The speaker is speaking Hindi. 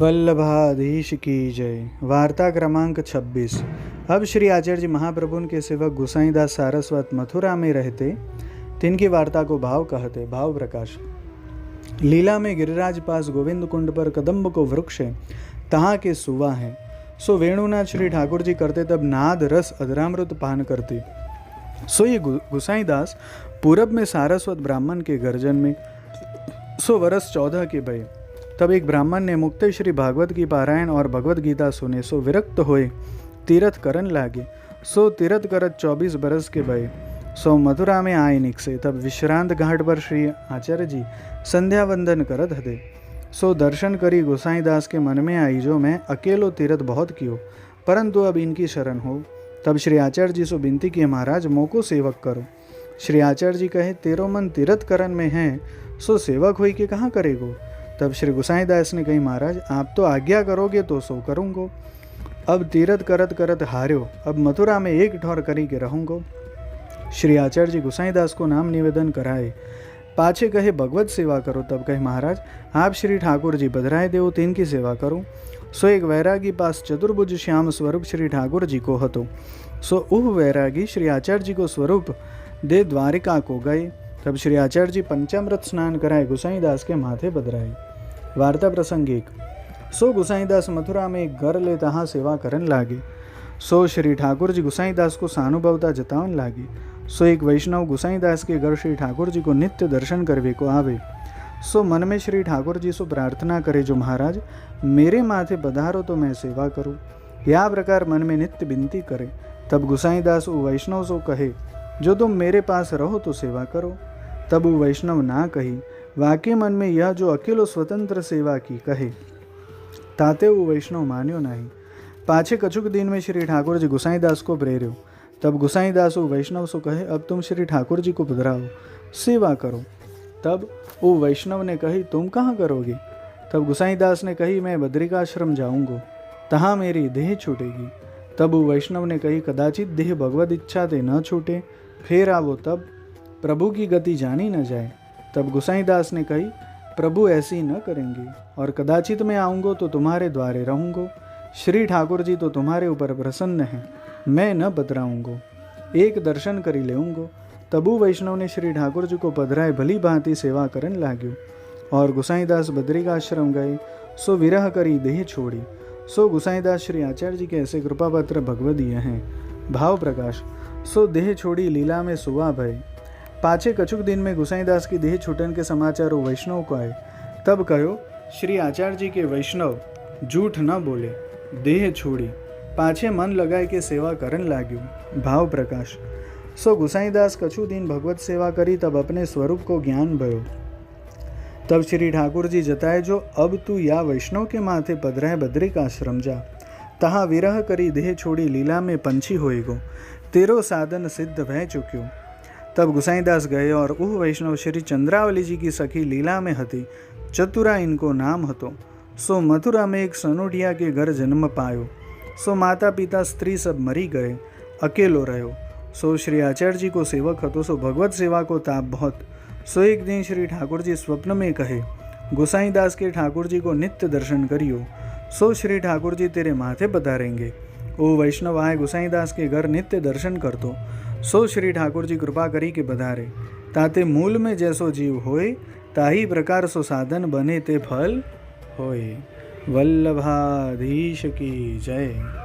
वल्लभाधीश की जय। वार्ता क्रमांक 26। अब श्री आचार्य जी महाप्रभु के सेवक गुसाईदास सारस्वत मथुरा में रहते, तिनकी वार्ता को भाव कहते। भाव प्रकाश। लीला में गिरिराज पास गोविंद कुंड पर कदम्ब को वृक्ष है, तहाँ के सुवा है। सो वेणुनाथ श्री ठाकुर जी करते, तब नाद रस अधरामृत पान करते। सो ये गुसाईदास पूरब में सारस्वत ब्राह्मण के गर्जन में सो वर्ष 14 के भय। तब एक ब्राह्मण ने मुक्ते श्री भागवत की पारायण और भगवत गीता सुने। सो विरक्त होए तीर्थ करन लागे। सो तीर्थ करत 24 बरस के भय। सो मथुरा में आए निकसे। तब विश्रांत घाट पर श्री आचार्य जी संध्या वंदन करत हते। सो दर्शन करी गोसाईदास के मन में आई, जो मैं अकेलो तीर्थ बहुत कियो, परंतु अब इनकी शरण हो। तब श्री आचार्य जी सो विनती की, महाराज मोको सेवक करो। श्री आचार्य जी कहे, तेरो मन तीर्थ करन में है, सो सेवक हुई के कहाँ करेगो। तब श्री गोसाईदास ने कही, महाराज आप तो आज्ञा करोगे तो सो करूँगो। अब तीर्थ करत करत हार्यो, अब मथुरा में एक ठौर करी के रहूँगो। श्री आचार्य जी गोसाईदास को नाम निवेदन कराए, पाछे कहे भगवत सेवा करो। तब कहे, महाराज आप श्री ठाकुर जी बधराए देव, तिनकी सेवा करूँ। सो एक वैरागी पास चतुर्भुज श्याम स्वरूप श्री ठाकुर जी को हतो। सो उह वैरागी श्री आचार्य जी को स्वरूप दे द्वारिका को गए। तब श्री आचार्य जी पंचामृत स्नान कराए, गोसाईदास के माथे बधराए। वार्ता प्रसंग 1। सो गोसाईदास मथुरा में एक घर ले, तहाँ सेवा करन लागे। सो श्री ठाकुर जी गोसाईदास को सानुभवता जतावन लागे। सो एक वैष्णव गोसाईदास के घर श्री ठाकुर जी को नित्य दर्शन करवे को आवे। सो मन में श्री ठाकुर जी सो प्रार्थना करे, जो महाराज मेरे माथे पधारो तो मैं सेवा करूँ। यह प्रकार मन में नित्य विनती करे। तब गोसाईदास वो वैष्णव सो कहे, जो तुम मेरे पास रहो तो सेवा करो। तब वो वैष्णव ना कही, वाके मन में यह जो अकेलो स्वतंत्र सेवा की कहे, ताते वो वैष्णव मान्यो नहीं। पाछे कछुक दिन में श्री ठाकुर जी गोसाईदास को प्रेर्यो। तब गोसाईदास वो वैष्णव सो कहे, अब तुम श्री ठाकुर जी को पधराओ, सेवा करो। तब वो वैष्णव ने कही, तुम कहाँ करोगे। तब गोसाईदास ने कही, मैं बद्रिकाश्रम जाऊँगो, तहाँ मेरी देह छूटेगी। तब वो वैष्णव ने कही, कदाचित देह भगवत इच्छा ते न छूटे, फिर आवो तब प्रभु की गति जानी न जाए। तब गोसाईदास ने कही, प्रभु ऐसी न करेंगे, और कदाचित मैं आऊँगो तो तुम्हारे द्वारे रहूँगो। श्री ठाकुर जी तो तुम्हारे ऊपर प्रसन्न हैं, मैं न बतराऊँगो, एक दर्शन करी लेऊँगो। तबु वैष्णव ने श्री ठाकुर जी को पधराए भली भांति सेवा करन लाग्यो। और गोसाईदास बद्रिकाश्रम गए। सो विरह करी देह छोड़ी। सो गोसाईदास श्री आचार्य जी के ऐसे कृपापत्र भगवदीय हैं। भाव प्रकाश। सो देह छोड़ी लीला में सुवा भय। पाछे कछुक दिन में गोसाईदास की देह छूटन के समाचार वो वैष्णव को आए। तब कहो, श्री आचार्य जी के वैष्णव झूठ न बोले, देह छोड़ी, पाछे मन लगाए के सेवा करन लाग्यो। भाव प्रकाश। सो गोसाईदास कछु दिन भगवत सेवा करी, तब अपने स्वरूप को ज्ञान भयो। तब श्री ठाकुर जी जताए, जो अब तू या वैष्णव के माथे पधराए बद्रिकाश्रम जा, तहाँ विरह करी देह छोड़ी लीला में पंछी होएगो, तेरो साधन सिद्ध भय चुक्यो। तब गोसाईदास गए, और उह वैष्णव श्री चंद्रावली जी की सखी लीला में हती, चतुरा इनको नाम हतो। सो मथुरा में एक सनोटिया के घर जन्म पायो। सो माता पिता स्त्री सब मरी गए, अकेलो रहो। सो श्री आचार्य जी को सेवक हतो। सो भगवत सेवा को ताप बहुत। सो एक दिन श्री ठाकुर जी स्वप्न में कहे, गोसाईदास के ठाकुर जी को नित्य दर्शन करियो। सो श्री ठाकुर जी तेरे माथे पधारेंगे। ओ वैष्णव आए गोसाईदास के घर नित्य दर्शन करतो। सो श्री ठाकुर जी कृपा करी के बधारे, ताते मूल में जैसो जीव होए, ताही प्रकार सो साधन बने ते फल होए। वल्लभाधीश की जय।